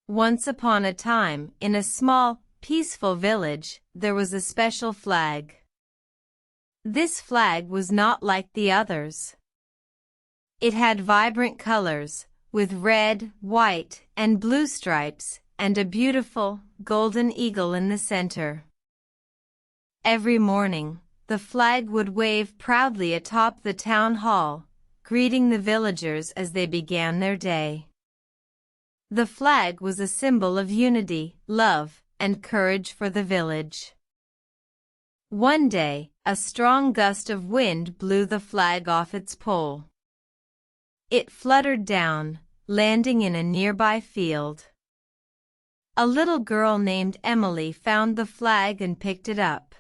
Once upon a time, in a small, peaceful village, there was a special flag. This flag was not like the others. It had vibrant colors, with red, white, and blue stripes, and a beautiful, golden eagle in the center. Every morning, the flag would wave proudly atop the town hall, greeting the villagers as they began their day. The flag was a symbol of unity, love, and courage for the village. One day, a strong gust of wind blew the flag off its pole. It fluttered down, landing in a nearby field. A little girl named Emily found the flag and picked it up.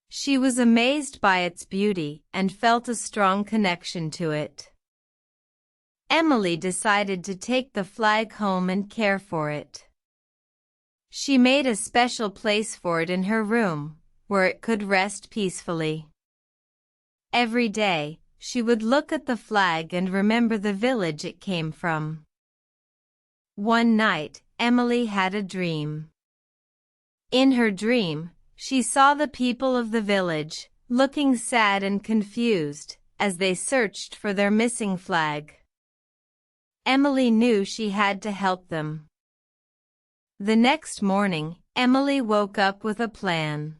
She was amazed by its beauty and felt a strong connection to it. Emily decided to take the flag home and care for it. She made a special place for it in her room, where it could rest peacefully. Every day, she would look at the flag and remember the village it came from. One night, Emily had a dream. In her dream, she saw the people of the village, looking sad and confused, as they searched for their missing flag. Emily knew she had to help them. The next morning, Emily woke up with a plan.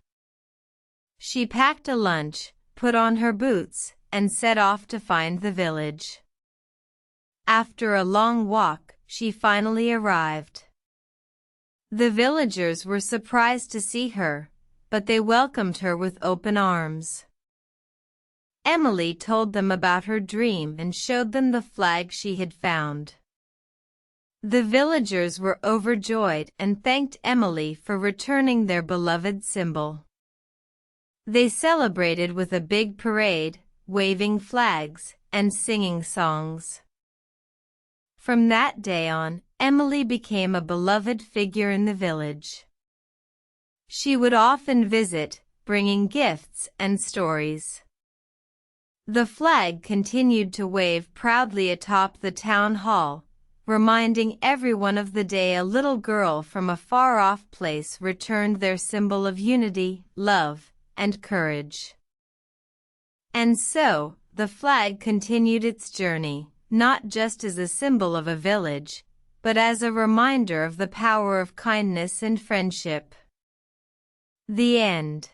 She packed a lunch, put on her boots, and set off to find the village. After a long walk, she finally arrived. The villagers were surprised to see her, but they welcomed her with open arms. Emily told them about her dream and showed them the flag she had found. The villagers were overjoyed and thanked Emily for returning their beloved symbol. They celebrated with a big parade, waving flags, and singing songs. From that day on, Emily became a beloved figure in the village. She would often visit, bringing gifts and stories. The flag continued to wave proudly atop the town hall, reminding everyone of the day a little girl from a far-off place returned their symbol of unity, love, and courage. And so, the flag continued its journey, not just as a symbol of a village, but as a reminder of the power of kindness and friendship. The end.